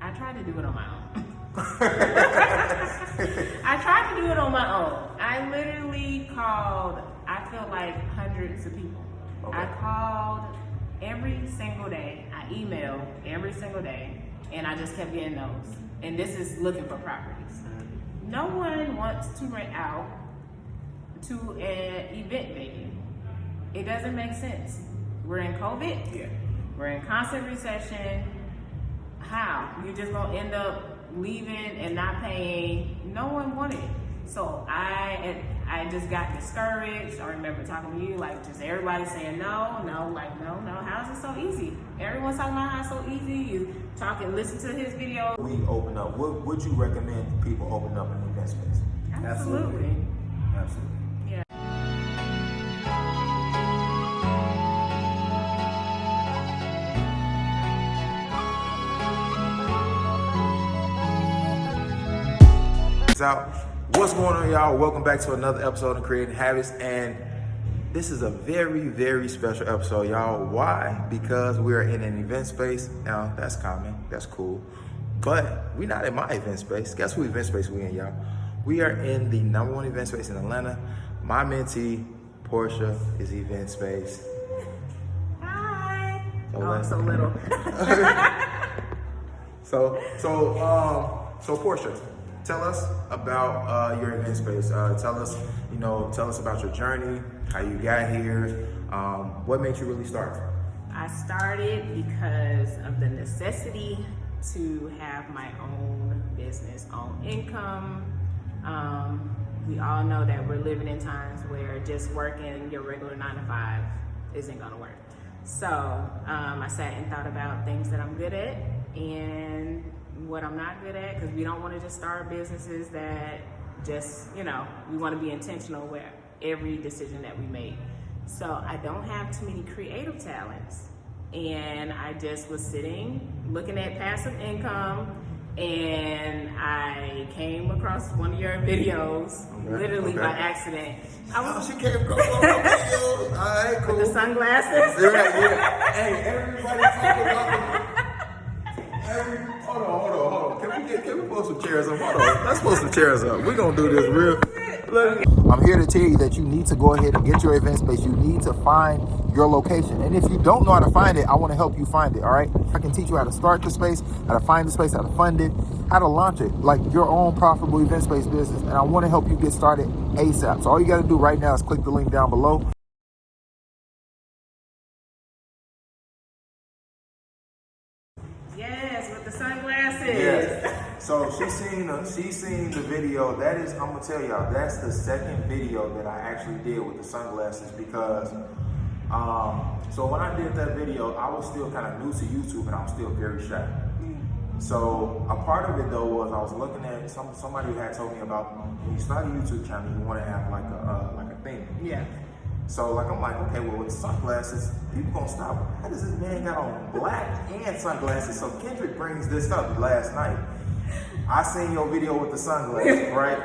I tried to do it on my own. I tried to do it on my own. I literally called, I feel like hundreds of people. Okay. I called every single day. I emailed every single day, and I just kept getting those. And this is looking for properties. No one wants to rent out to an event venue. It doesn't make sense. We're in COVID. Yeah. We're in constant recession. How? You're just gonna end up leaving and not paying. No one wanted it. So I just got discouraged. I remember talking to you, like just everybody saying no. How is it so easy? Everyone's talking about how it's so easy. You talk and listen to his video. We open up. Would you recommend people open up an event space? Absolutely. Absolutely. Yeah. Out. What's going on, y'all? Welcome back to another episode of Creating Habits, and this is a very, very special episode, y'all. Why? Because we're in an event space. Now, that's common, that's cool, but we're not in my event space. Guess who event space we in, y'all? We are in the #1 event space in Atlanta. My mentee, Portia, is event space. Hi. So I'm so little. So Portia, tell us about your event space. Tell us about your journey, how you got here, what made you really start? I started because of the necessity to have my own business, own income. We all know that we're living in times where just working your regular 9 to 5 isn't gonna work. So I sat and thought about things that I'm good at and what I'm not good at, because we don't want to just start businesses that just, we want to be intentional with every decision that we make. So I don't have too many creative talents. And I just was sitting, looking at passive income, and I came across one of your videos, literally by accident. She came across one of my videos. All right, cool. With the sunglasses. Yeah. Hey, everybody talk about Hold on. Can we pull some chairs up? Hold on. Let's pull some chairs up. We're going to do this real. I'm here to tell you that you need to go ahead and get your event space. You need to find your location. And if you don't know how to find it, I want to help you find it, all right? I can teach you how to start the space, how to find the space, how to fund it, how to launch it, like your own profitable event space business. And I want to help you get started ASAP. So all you got to do right now is click the link down below. Yes, with the sunglasses. Yes. So she's seen the video. That is, I'm gonna tell y'all, that's the second video that I actually did with the sunglasses, because so when I did that video, I was still kind of new to YouTube and I was still very shy. So a part of it though was I was looking at somebody had told me about when you start a YouTube channel, you want to have like a thing. Yeah. So I'm like, okay, well with sunglasses, people gonna stop. How does this man got on black and sunglasses? So Kendrick brings this up last night. I seen your video with the sunglasses, right?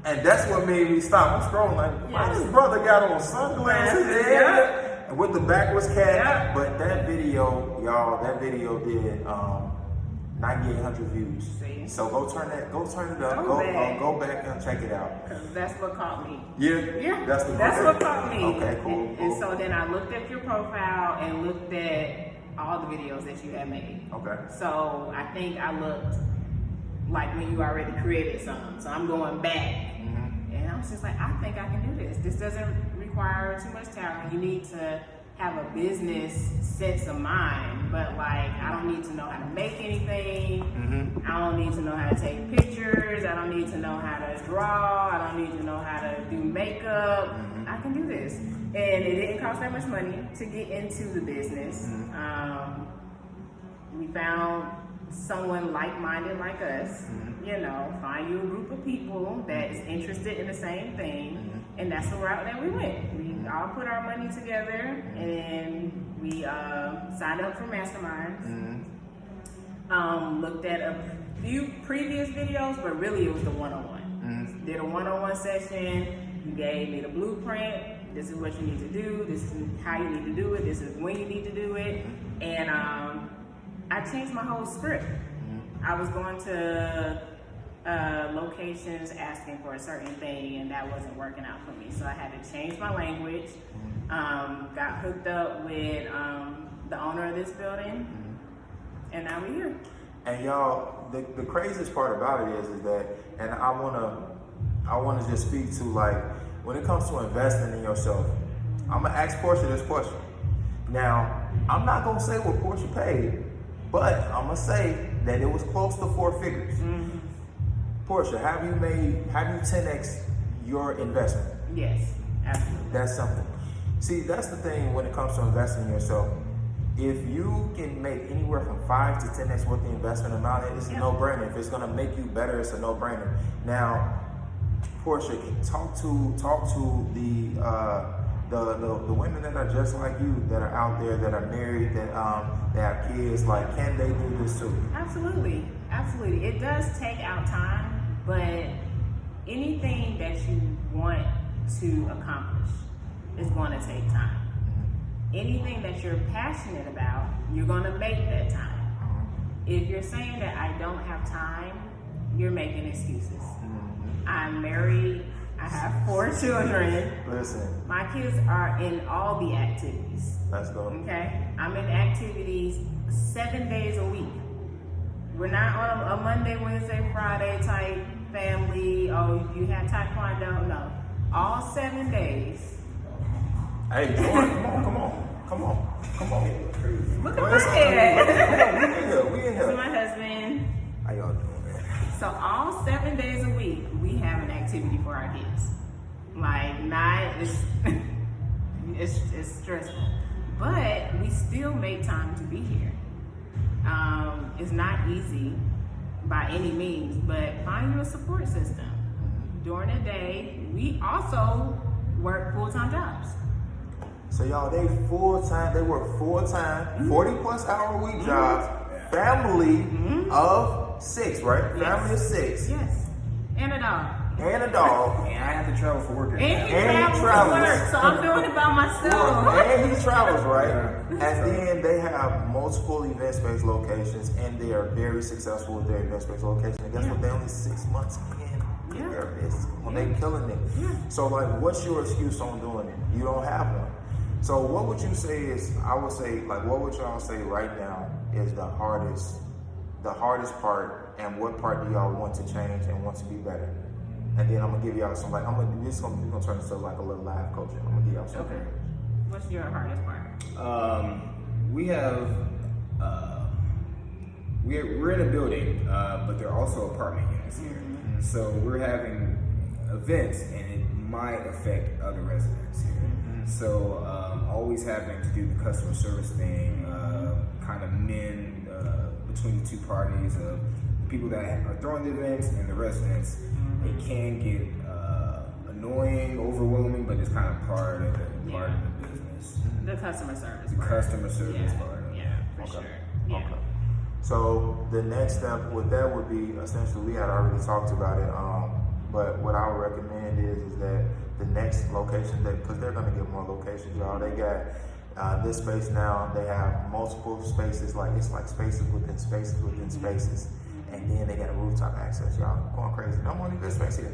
And that's what made me stop. I'm scrolling like, why this brother got on sunglasses? Yeah. And with the backwards cap. Yeah. But that video, y'all, did 9,800 views. See? So go turn it up. Go back and check it out. Because that's what caught me. Yeah? That's what caught me. Okay, cool. And so then I looked at your profile and looked at all the videos that you had made. Okay. So I think I looked like when you already created something. So I'm going back. Mm-hmm. And I was just like, I think I can do this. This doesn't require too much talent. You need to have a business sense of mind, but I don't need to know how to make anything. Mm-hmm. I don't need to know how to take pictures. I don't need to know how to draw. I don't need to know how to do makeup. Mm-hmm. I can do this. And it didn't cost that much money to get into the business. Mm-hmm. We found someone like-minded like us, find you a group of people that is interested in the same thing, and that's the route that we went. We all put our money together, and we signed up for masterminds, looked at a few previous videos, but really it was the one-on-one. Did a one-on-one session, you gave me the blueprint, this is what you need to do, this is how you need to do it, this is when you need to do it, and I changed my whole script. I was going to locations asking for a certain thing, and that wasn't working out for me. So I had to change my language. Got hooked up with the owner of this building, and now we're here. And y'all, the craziest part about it is that, and I wanna just speak to, like, when it comes to investing in yourself, I'm gonna ask Portia this question. Now, I'm not gonna say what Portia paid, but I'm gonna say that it was close to 4 figures. Portia, have you 10x your investment? Yes, absolutely. That's something. See, that's the thing when it comes to investing in yourself. If you can make anywhere from 5 to 10x what the investment amount is, it's a no-brainer. If it's gonna make you better, it's a no-brainer. Now, Portia, talk to the women that are just like you, that are out there, that are married, that have kids. Like, can they do this too? Absolutely, absolutely. It does take out time, but anything that you want to accomplish is going to take time. Anything that you're passionate about, you're going to make that time. If you're saying that I don't have time, you're making excuses. I'm married. I have 4 children. Listen. My kids are in all the activities. Let's go. Okay? I'm in activities 7 days a week. We're not on a Monday, Wednesday, Friday type family. Oh, you have taekwondo? No. All 7 days. Hey, Jordan, come on. Look at my head. We in here. This is my husband. How y'all doing, man? So all 7 days a week, we have an activity for our kids. Like, not, it's stressful. But we still make time to be here. It's not easy by any means, but find you a support system. During the day, we also work full-time jobs. So y'all, they work full-time, 40+ hour a week jobs, family of 6, right? Yes. Family of 6. Yes. And a dog. And a dog. And I have to travel for work. And he travels to work, so I'm doing it by myself. And he travels, right? And then they have multiple event space locations, and they are very successful with their event space location. And guess what? They're only 6 months in their business. Well, they killing it. So, like, what's your excuse on doing it? You don't have one. So what would you say is, I would say, like, what would y'all say right now is the hardest part, and what part do y'all want to change and want to be better? And then I'm gonna give y'all some, like, we're gonna turn this to like a little live coaching. I'm gonna give y'all some. Okay. What's your hardest part? We have, we're in a building, but there are also apartment units here. So we're having events, and it might affect other residents here. So always having to do the customer service thing, kind of mend between the two parties of the people that are throwing the events and the residents. It can get annoying, overwhelming, but it's kind of part of the business. The customer service The part. customer service part. Yeah, for sure. Yeah. Okay. So the next step with that would be, essentially, we had already talked about it, but what I would recommend is that the next location, because they're going to get more locations, y'all. They got this space now. They have multiple spaces, like it's like spaces within spaces within spaces, and then they got a rooftop access, y'all. Going crazy. No more event space here,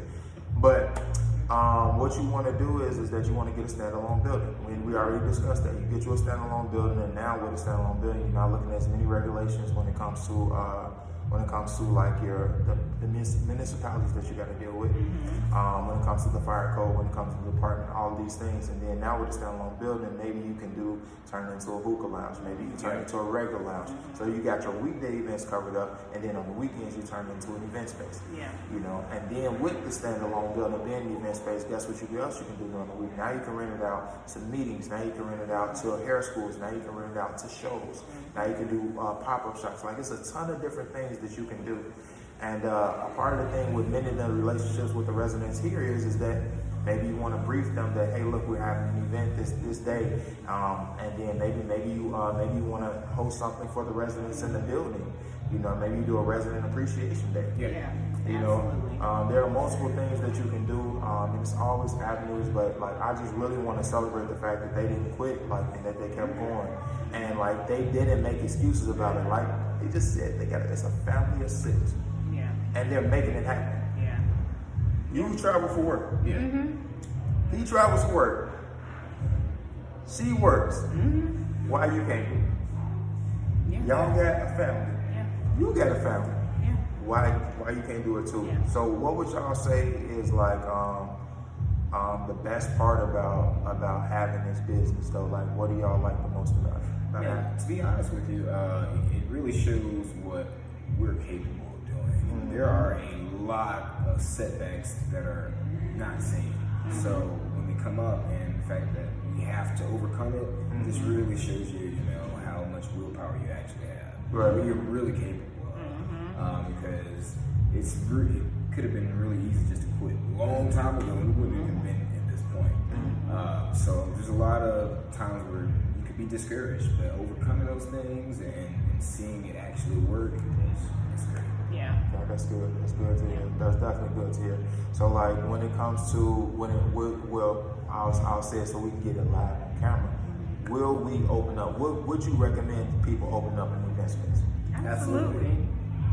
but what you want to do is that you want to get a standalone building. We already discussed that. You get you a standalone building, and now with a standalone building, you're not looking at as many regulations when it comes to like the municipalities that you got to deal with, when it comes to the fire code, when it comes to the department, all of these things. And then now with a standalone building, maybe you can turn it into a hookah lounge, maybe you can turn it into a regular lounge. So you got your weekday events covered up, and then on the weekends you turn it into an event space. Yeah. You know, and then with the standalone building being the event space, guess what else you can do during the week? Now you can rent it out to meetings. Now you can rent it out to hair schools. Now you can rent it out to shows. Now you can do pop-up shops. Like, it's a ton of different things that you can do. And a part of the thing with mending the relationships with the residents here is that maybe you want to brief them that, hey, look, we're having an event this day, and then maybe you want to host something for the residents in the building. You know, maybe you do a resident appreciation day. Yeah. You know, there are multiple things that you can do. And it's always avenues, but like, I just really want to celebrate the fact that they didn't quit, like, and that they kept going, and like, they didn't make excuses about it. Like, he just said, it's a family of 6. Yeah. And they're making it happen. Yeah. You travel for work. Yeah. Mm-hmm. He travels for work. She works. Mm-hmm. Why you can't do it? Yeah. Y'all got a family. Yeah. You got a family. Yeah. Why you can't do it too? Yeah. So what would y'all say is like the best part about having this business though? Like, what do y'all like the most about it? Yeah, to be honest with you, it really shows what we're capable of doing. There are a lot of setbacks that are not seen. So when they come up, and the fact that we have to overcome it, this really shows you, how much willpower you actually have. Right. What you're really capable of. Because it could have been really easy just to quit a long time ago, and we wouldn't have been at this point. So there's a lot of times where you could be discouraged, but overcoming those things and seeing it actually work is great. Yeah. Yeah, that's good. That's good to hear. That's definitely good to hear. So like when it comes to I'll say it so we can get it live on camera. Will we open up? Would you recommend people open up an event space? Absolutely.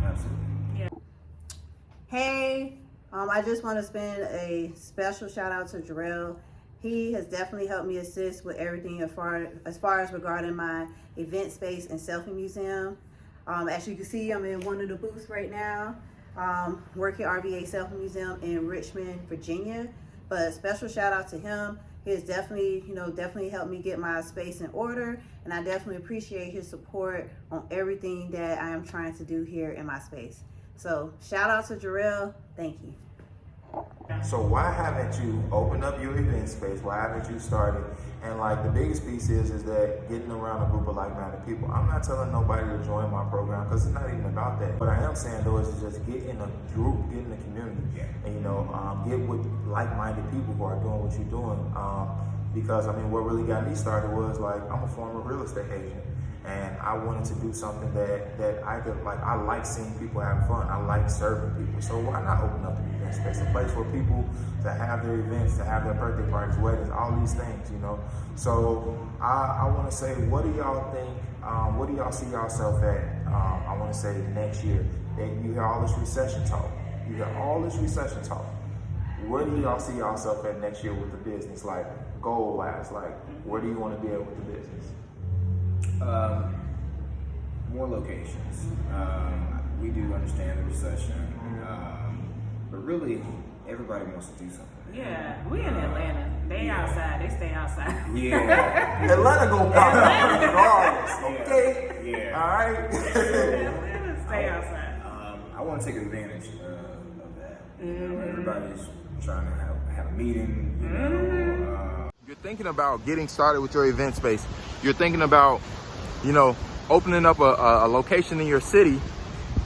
Absolutely. Hey, I just want to spend a special shout out to Jarrell. He has definitely helped me assist with everything as far as regarding my event space and selfie museum. As you can see, I'm in one of the booths right now, working RVA Selfie Museum in Richmond, Virginia. But special shout out to him. He has definitely helped me get my space in order, and I definitely appreciate his support on everything that I am trying to do here in my space. So shout out to Jarrell. Thank you. So why haven't you opened up your event space? Why haven't you started? And like the biggest piece is that getting around a group of like-minded people. I'm not telling nobody to join my program because it's not even about that. What I am saying though is to just get in a group, get in a community, and get with like-minded people who are doing what you're doing. Because I mean, what really got me started was like I'm a former real estate agent. And I wanted to do something that I could, like, I like seeing people have fun. I like serving people. So why not open up an event space? A place for people to have their events, to have their birthday parties, weddings, all these things, So I want to say, what do y'all think, what do y'all see yourself at, I want to say next year? That you hear all this recession talk. Where do y'all see yourself at next year with the business? Like, goal-wise, like, where do you want to be at with the business? More locations. We do understand the recession, but really everybody wants to do something. Yeah, we in Atlanta. They outside. They stay outside. Yeah. Atlanta gonna pop up regardless, okay? Yeah. All right. Atlanta stay outside. I want to take advantage of that. Everybody's trying to have a meeting. You're thinking about getting started with your event space. You're thinking about, opening up a location in your city,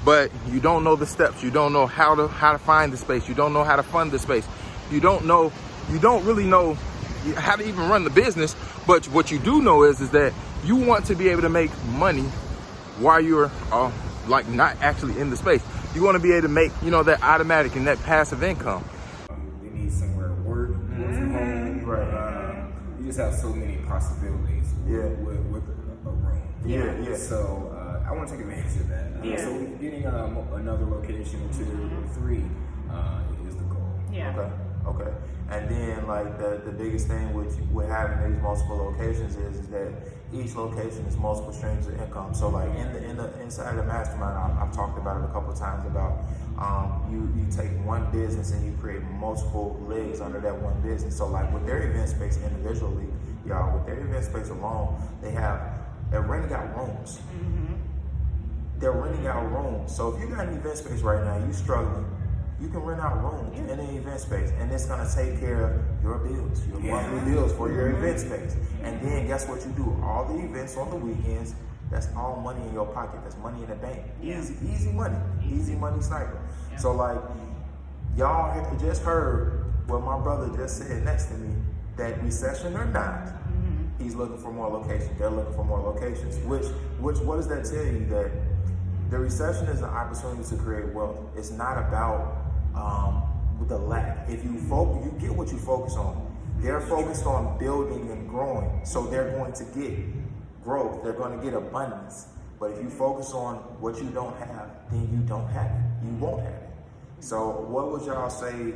but you don't know the steps. You don't know how to find the space. You don't know how to fund the space. You don't really know how to even run the business. But what you do know is that you want to be able to make money while you're not actually in the space. You want to be able to make, that automatic and that passive income. We need somewhere to work from home. Right. You just have so many possibilities with a room. Yeah. So I want to take advantage of that. So getting another location or 2 or 3 is the goal. Yeah. Okay. And then like the biggest thing with having these multiple locations is that each location is multiple streams of income. So like inside the mastermind, I've talked about it a couple of times about you take one business and you create multiple legs under that one business. So like with their event space individually, y'all, with their event space alone, they're renting out rooms. They're renting out rooms. So if you got an event space right now, you struggling, you can rent out rooms in an event space, and it's gonna take care of your bills, your monthly bills for your event space. And then guess what you do? All the events on the weekends, that's all money in your pocket. That's money in the bank. Easy money sniper. So like, y'all just heard what my brother just said next to me, that recession or not, he's looking for more locations. They're looking for more locations. Which what does that tell you? That the recession is an opportunity to create wealth. It's not about the lack. If you get what you focus on. They're focused on building and growing, so they're going to get growth. They're going to get abundance. But if you focus on what you don't have, then you don't have it. You won't have it. So what would y'all say?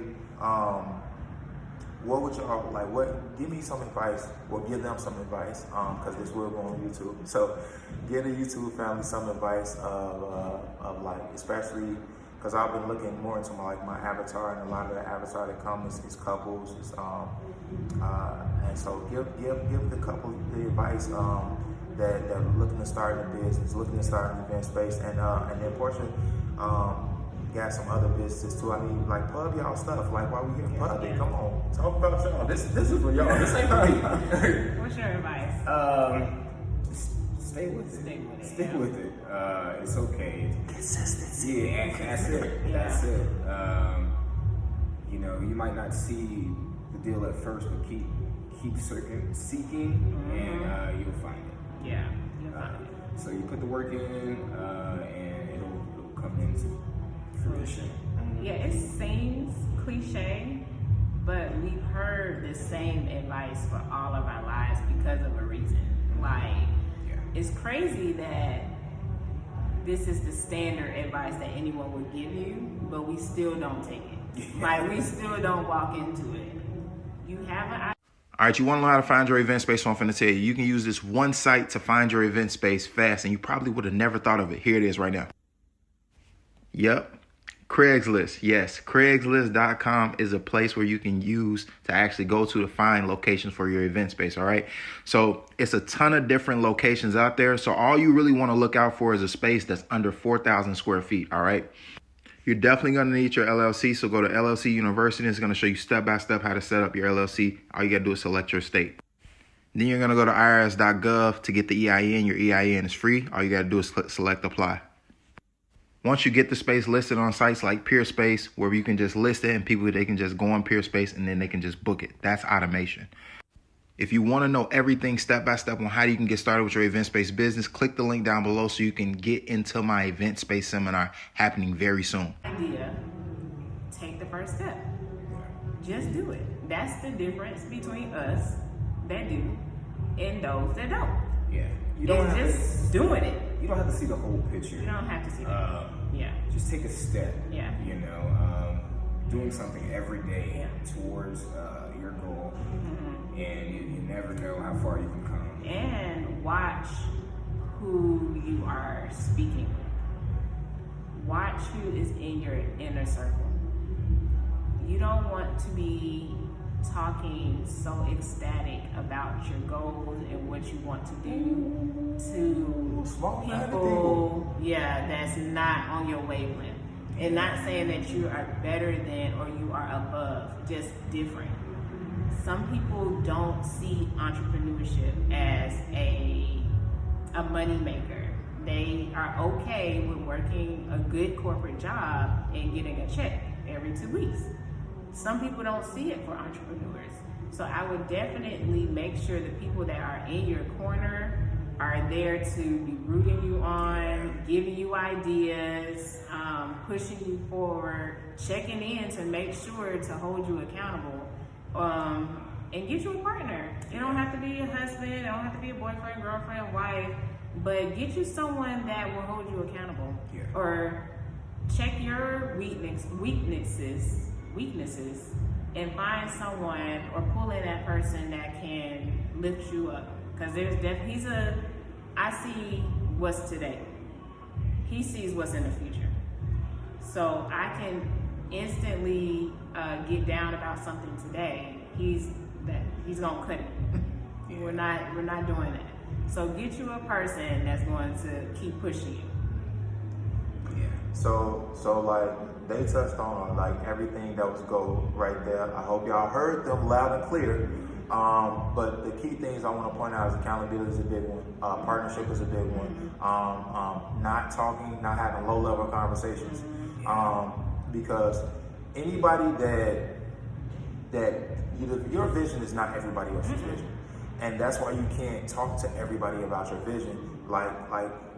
What would y'all like? What? Give me some advice, or give them some advice, because this will go on YouTube. So, give the YouTube family some advice of like, especially because I've been looking more into my avatar, and a lot of the avatar that comes is couples. And so give the couple the advice that are looking to start a business, looking to start an event space, and then Portia. Got some other businesses too. I mean, like, plug y'all stuff. Like, while we here, plug it. Come on, talk about y'all. This is for y'all. This ain't for me. What's your advice? Stay with it. Stick with it. It's okay. Consistency. Yeah, that's it. That's it. You know, you might not see the deal at first, but keep seeking, and you'll find it. Yeah, you'll find it. So you put the work in, and it'll come into fruition. Yeah, it seems cliche, but we've heard the same advice for all of our lives because of a reason. Like, it's crazy that this is the standard advice that anyone would give you, but we still don't take it. Like, we still don't walk into it. You have an idea. All right, you want to know how to find your event space? So I'm finna tell you. You can use this one site to find your event space fast, and you probably would have never thought of it. Here it is right now. Yep. Craigslist. Yes, Craigslist.com is a place where you can use to actually go to find locations for your event space. All right. So it's a ton of different locations out there. So all you really want to look out for is a space that's under 4,000 square feet. All right. You're definitely going to need your LLC. So go to LLC University. It's going to show you step by step how to set up your LLC. All you got to do is select your state. Then you're going to go to irs.gov to get the EIN. Your EIN is free. All you got to do is select apply. Once you get the space listed on sites like Peerspace, where you can just list it and people, they can just go on Peerspace and then they can just book it. That's automation. If you want to know everything step by step on how you can get started with your event space business, click the link down below so you can get into my event space seminar happening very soon. Idea, take the first step. Just do it. That's the difference between us that do and those that don't. Yeah. You don't have just doing it. You don't have to see the whole picture. You don't have to see that. Yeah. Just take a step. Yeah. You know, doing something every day towards your goal, and you never know how far you can come. And watch who you are speaking with. Watch who is in your inner circle. You don't want to be talking so ecstatic about your goals and what you want to do to people, that's not on your wavelength. And not saying that you are better than or you are above, just different. Some people don't see entrepreneurship as a money maker. They are okay with working a good corporate job and getting a check every 2 weeks. Some people don't see it for entrepreneurs. So I would definitely make sure the people that are in your corner are there to be rooting you on, giving you ideas, pushing you forward, checking in to make sure to hold you accountable, and get you a partner. It don't have to be a husband, it don't have to be a boyfriend, girlfriend, wife, but get you someone that will hold you accountable. Or check your weaknesses, and find someone or pull in that person that can lift you up. Because I see what's today. He sees what's in the future. So I can instantly get down about something today. He's gonna cut it. We're not doing that. So get you a person that's going to keep pushing you. So like they touched on like everything that was gold right there. I hope y'all heard them loud and clear. But the key things I want to point out is accountability is a big one. Partnership is a big one. Not talking, not having low level conversations. Because anybody that your vision is not everybody else's vision. And that's why you can't talk to everybody about your vision. Like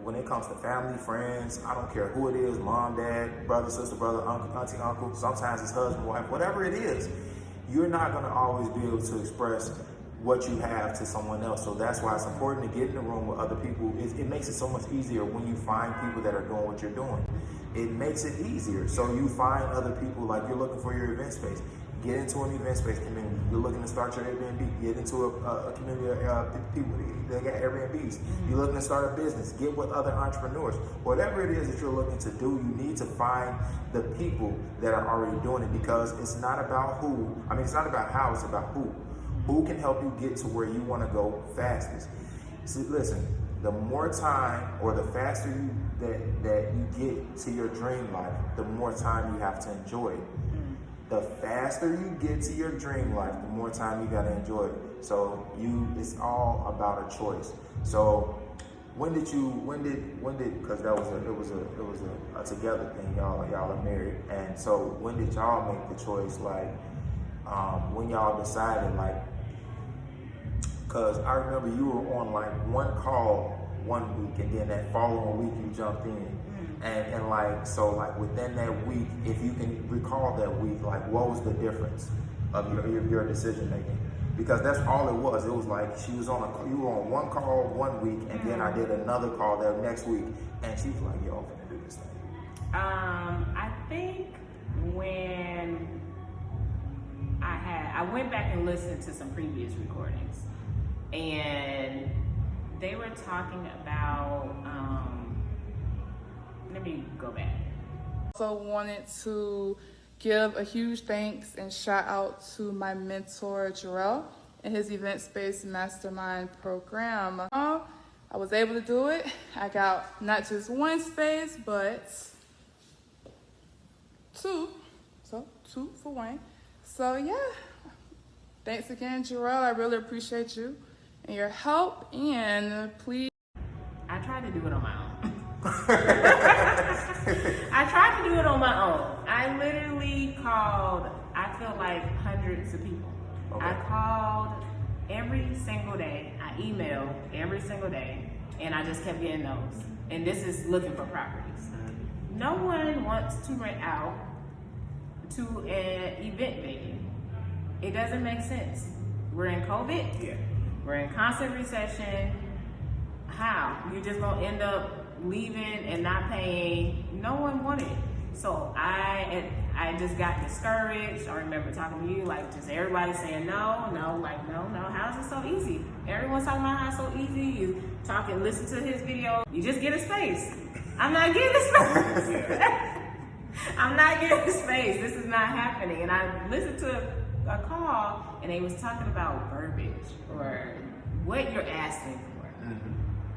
when it comes to family, friends, I don't care who it is, mom, dad, brother, sister, brother, uncle, auntie, uncle, sometimes it's husband, wife, whatever it is, you're not gonna always be able to express what you have to someone else. So that's why it's important to get in the room with other people. It makes it so much easier when you find people that are doing what you're doing. It makes it easier. So you find other people, like you're looking for your event space. Get into an event space community. You're looking to start your Airbnb. Get into a community of people that got Airbnbs. You're looking to start a business. Get with other entrepreneurs. Whatever it is that you're looking to do, you need to find the people that are already doing it, because it's not about who. I mean, it's not about how. It's about who. Who can help you get to where you want to go fastest? See, listen. The more time, or the faster that you get to your dream life, the more time you have to enjoy it. The faster you get to your dream life, the more time you gotta enjoy it. So it's all about a choice. So when did, because it was a together thing, y'all are married. And so when did y'all make the choice, like, when y'all decided, like, because I remember you were on like one call one week, and then that following week you jumped in. And like, so like within that week, if you can recall that week, like what was the difference of your decision making? Because that's all it was. It was like you were on one call 1 week, and then I did another call that next week, and she was like, yo, I'm gonna do this thing. I think when I went back and listened to some previous recordings, and they were talking about, let me go back. Also wanted to give a huge thanks and shout out to my mentor, Jarrell, and his event space mastermind program. I was able to do it. I got not just one space, but two. So 2 for 1. So yeah, thanks again, Jarrell. I really appreciate you and your help, and please. I tried to do it on my own. I tried to do it on my own. I literally called, I feel like hundreds of people. Okay. I called every single day. I emailed every single day, and I just kept getting those. And this is looking for properties. No one wants to rent out to an event venue. It doesn't make sense. We're in COVID. Yeah. We're in constant recession. How? You're just gonna end up leaving and not paying. No one wanted. So I just got discouraged. I remember talking to you, like just everybody saying no. How is it so easy? Everyone's talking about how it's so easy. You talk and listen to his video. You just get a space. I'm not getting a space. I'm not getting a space. This is not happening. And I listened to a call, and they was talking about verbiage or what you're asking for.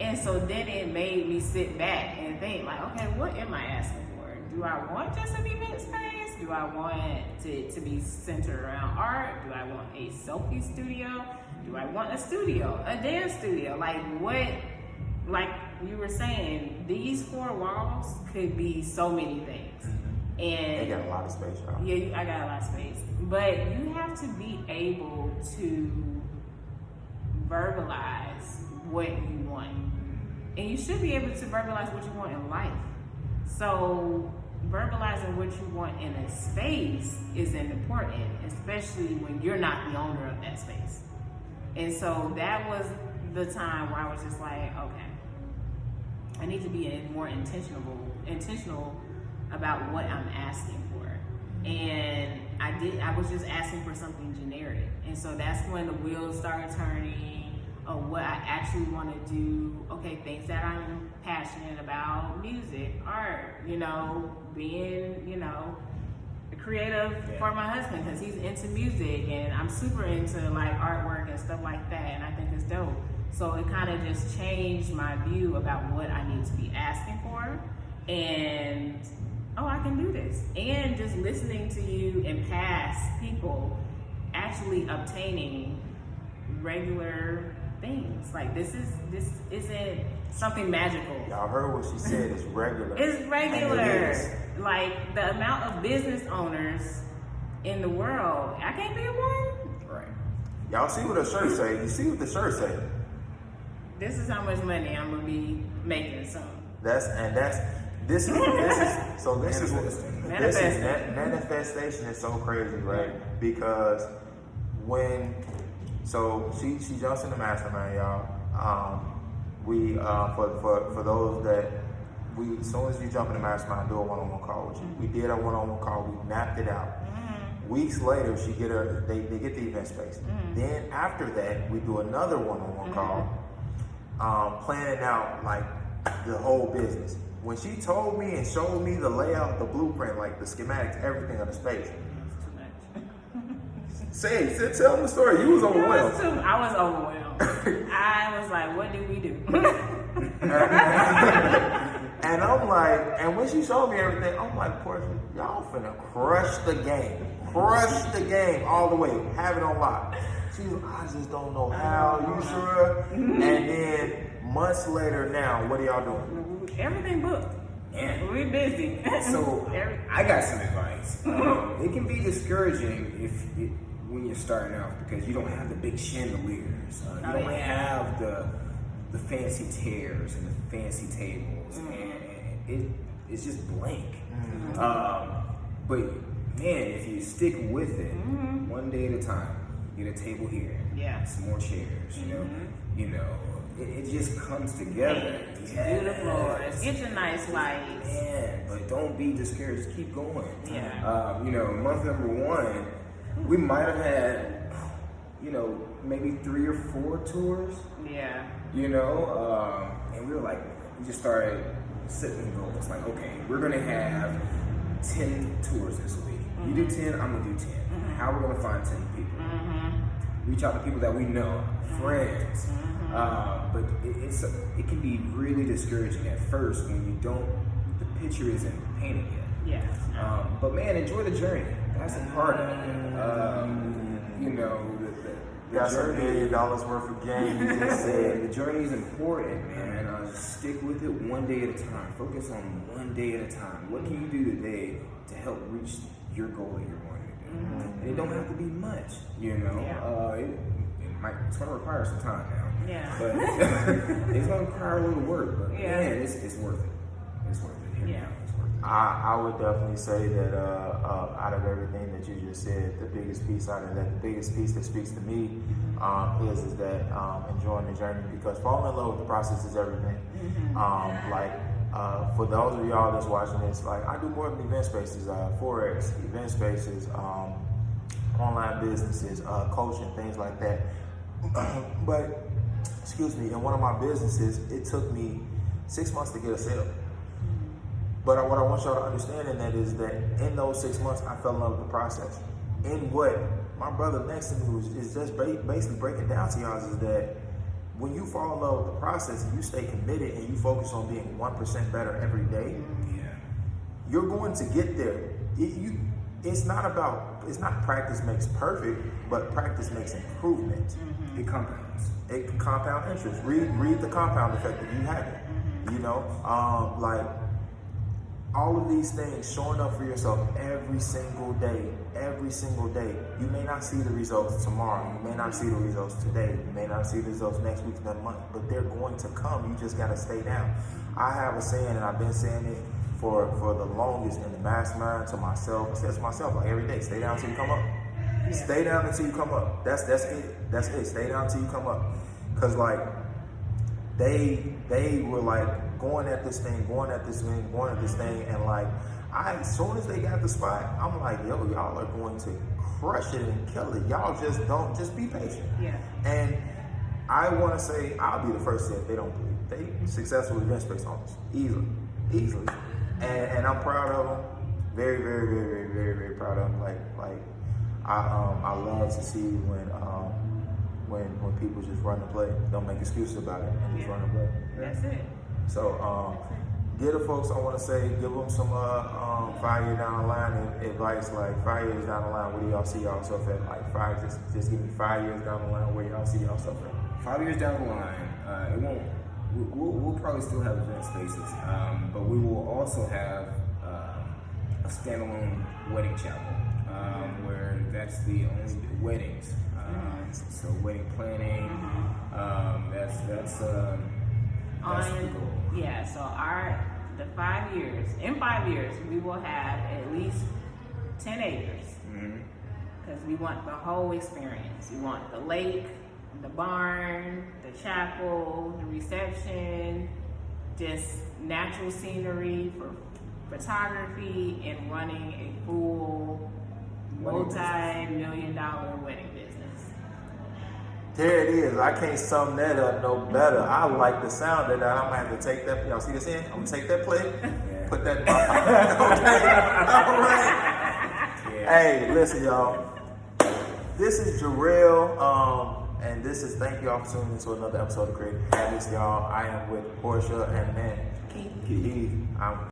And so then it made me sit back and think, like, okay, what am I asking for? Do I want just an event space? Do I want it to be centered around art? Do I want a selfie studio? Do I want a studio, a dance studio? Like what, like you were saying, these 4 walls could be so many things. And They got a lot of space, y'all. yeah, I got a lot of space. But you have to be able to verbalize what you want. And you should be able to verbalize what you want in life. So verbalizing what you want in a space is important, especially when you're not the owner of that space. And so that was the time where I was just like, okay, I need to be more intentional about what I'm asking for. And I was just asking for something generic. And so that's when the wheels started turning of what I actually want to do. Okay, things that I'm passionate about, music, art, being, creative for my husband, because he's into music, and I'm super into like artwork and stuff like that, and I think it's dope. So it kind of just changed my view about what I need to be asking for, and I can do this. And just listening to you and past people actually obtaining regular things. Like this isn't something magical. Y'all heard what she said. It's regular. It's regular. It is. Like the amount of business owners in the world, I can't be one. Right. Y'all see what the shirt say? You see what the shirt say? This is how much money I'm gonna be making. So This is Manifesting. manifestation is so crazy, right? Because when So she jumps in the mastermind, y'all. We for those that as soon as you jump in the mastermind, do a one-on-one call with you. We did a one-on-one call. We mapped it out. Weeks later, they get the event space. Then after that, we do another one-on-one call, planning out like the whole business. When she told me and showed me the layout, the blueprint, like the schematics, everything of the space. Tell them the story. You was overwhelmed. I was overwhelmed. I was like, what did we do? And I'm like, and when she showed me everything, I'm like, Portia, y'all finna crush the game. Crush the game all the way. Have it on lock. She was, I just don't know how. You sure? And then months later now, what are y'all doing? Everything booked. Yeah. We're busy. So I got some advice. It can be discouraging when you're starting out because you don't have the big chandeliers. You don't have the fancy chairs and the fancy tables, and it's just blank. But man, if you stick with it, one day at a time, get a table here, some more chairs. You know, it just comes together. It's beautiful. Get your nice lights. Man, but don't be discouraged. Just keep going. Yeah. Month number 1, we might have had, maybe 3 or 4 tours. Yeah. And we were like, we just started setting goals. Like, okay, we're gonna have 10 tours this week. You do 10, I'm gonna do 10. How we're gonna find 10 people? Reach out to people that we know, friends. But it can be really discouraging at first when the picture isn't painted yet. Yeah. But man, enjoy the journey. That's a part of it. That's $1 million worth of game. You just said. The journey is important, man. Stick with it one day at a time. Focus on one day at a time. What can you do today to help reach your goal that you're wanting to do? And it don't have to be much, it's going to require some time now. Yeah. But it's going to require a little work. But man, it's worth it. It's worth it. It's worth it. I would definitely say that out of everything that you just said, the biggest piece that speaks to me is that enjoying the journey, because falling in love with the process is everything. For those of y'all that's watching this, like I do more than event spaces, Forex, event spaces, online businesses, coaching, things like that. But, in one of my businesses, it took me 6 months to get a sale. But what I want y'all to understand in that is that in those 6 months, I fell in love with the process. In what my brother next to me is just basically breaking down to y'all is that when you fall in love with the process and you stay committed and you focus on being 1% better every day, you're going to get there. It's not practice makes perfect, but practice makes improvement. It compounds. It can compound interest. Read the compound effect if you haven't. All of these things, showing up for yourself every single day. You may not see the results tomorrow. You may not see the results today. You may not see the results next week, next month, but they're going to come. You just got to stay down. I have a saying, and I've been saying it for the longest in the mastermind to myself. I say to myself, like every day, stay down until you come up. Yeah. Stay down until you come up. That's it. That's it. Stay down until you come up. Because like they were like going at this thing, and like as soon as they got the spot, I'm like, yo, y'all are going to crush it and kill it. Y'all just be patient. Yeah. And I want to say, I'll be the first to say if they don't believe. They successful event space owners. Easily. And I'm proud of them. Very, very, very, very, very, very proud of them. I love to see when people just run the play, don't make excuses about it, and just run the play. That's it. So give the folks, I want to say, give them some 5 years down the line advice. Like 5 years down the line, where do y'all see yourself at? Like just give me 5 years down the line, where y'all see yourself at? 5 years down the line, it won't. We'll probably still have event spaces, but we will also have a standalone wedding chapel where that's the only weddings. So wedding planning, that's the goal. Yeah. So the 5 years. In 5 years, we will have at least 10 acres. because we want the whole experience. We want the lake, the barn, the chapel, the reception, just natural scenery for photography, and running a full multi-million-dollar wedding business. There it is. I can't sum that up no better. I like the sound of that. I'm gonna have to take that. Y'all see this in? I'm gonna take that plate, put that in my pocket. Okay. All right. Yeah. Hey, listen, y'all. This is Jarrell, and this is thank y'all for tuning into another episode of Creative Habits, y'all. I am with Portia and man, Keith. I'm